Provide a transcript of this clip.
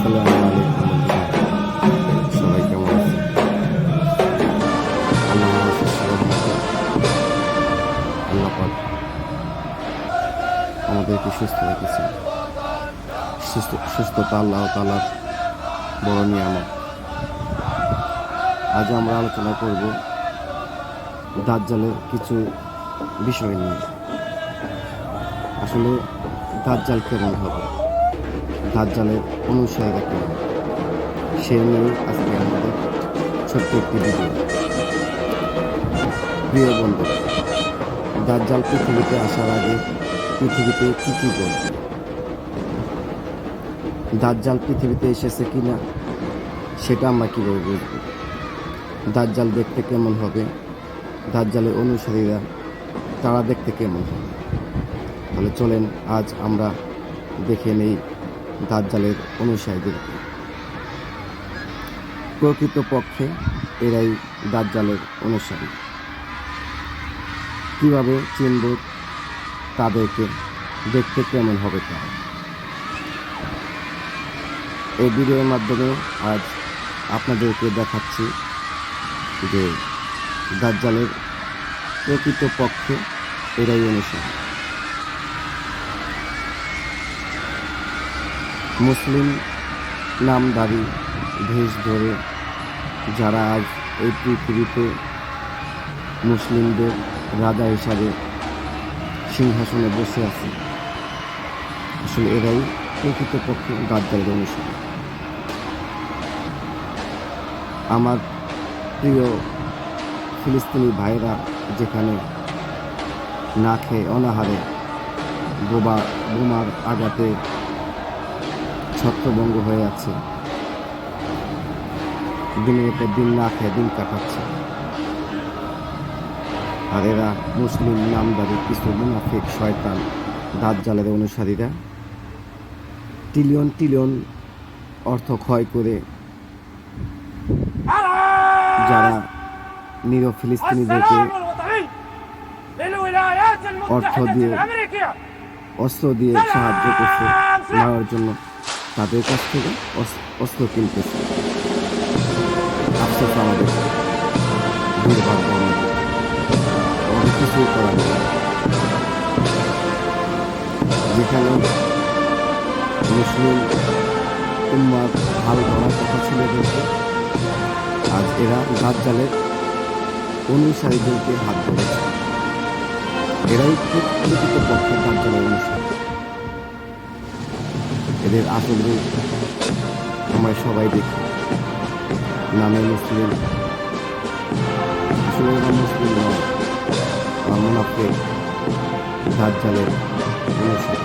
আসসালামু আলাইকুম বন্ধুরা, সবাই কেমন আছেন? আল্লাহ পাক আমাদেরকে সুস্থ রেখেছেন। সুস্থতা আল্লাহ তাআলার বড় নিয়ামত। আজ আমরা আলোচনা করব দাজ্জালের কিছু বিষয় নিয়ে। আসলে দাজ্জাল কেমন হবে, দাজ্জালের অনুসারীরা কেমন, সে নিয়ে আজকে আমাদের ছোট্ট একটি ভিডিও। প্রিয় বন্ধু, দাজ্জাল পৃথিবীতে আসার আগে পৃথিবীতে কি কি বলবে? দাজ্জাল পৃথিবীতে এসেছে কিনা সেটা আমরা কীভাবে বুঝব? দাজ্জাল দেখতে কেমন হবে, দাজ্জালের অনুসারীরা তারা দেখতে কেমন হবে? তাহলে চলেন আজ আমরা দেখে নেই দাজ্জালের অনুসারীদেরকে। প্রকৃতপক্ষে এরাই দাজ্জালের অনুসারী। কীভাবে চিনব তাদেরকে, দেখতে কেমন হবে তারা? এই ভিডিওর মাধ্যমে আজ আপনাদেরকে দেখাচ্ছি যে দাজ্জালের প্রকৃতপক্ষে এরাই অনুসারী। মুসলিম নামধারী দেশ ধরে যারা আজ এই পৃথিবীতে মুসলিমদের রাজা হিসাবে সিংহাসনে বসে আছে, আসলে এরাই প্রকৃতপক্ষে দাজ্জালের অনুসারী। আমার প্রিয় ফিলিস্তিনি ভাইরা যেখানে না খেয়ে অনাহারে বোমার আঘাতে ছত্রভঙ্গ হয়ে আছে, দিনের পর দিন না খেয়ে দিন কাটাচ্ছে, আর এরা মুসলিম নামধারী কিছু মুনাফিক শয়তান দাজ্জালের অনুসারীরা ট্রিলিয়ন অর্থ ক্ষয় করে যারা নিরীহ ফিলিস্তিনিদেরকে অর্থ দিয়ে অস্ত্র দিয়ে সাহায্য করছে মারার জন্য, তাদের কাছ থেকে অস্ত্র কিনতেছে। আফসোস আমাদের, দুর্ভাগ্য আমাদের কিছুই করার নেই। যেখানে মুসলিম উম্মার হাল ধরার কথা ছিল এদেরকে, আজ এরা দাজ্জালের অনুসারীদেরকে হাত ধরেছে। এরাই প্রকৃতপক্ষে দাজ্জালের অনুসারী। এদের আসল রূপ আমরা সবাই দেখি, নামে মুসলিম, আসলে এরা মুসলিম নয়, মুনাফিক দাজ্জালের অনুসারী।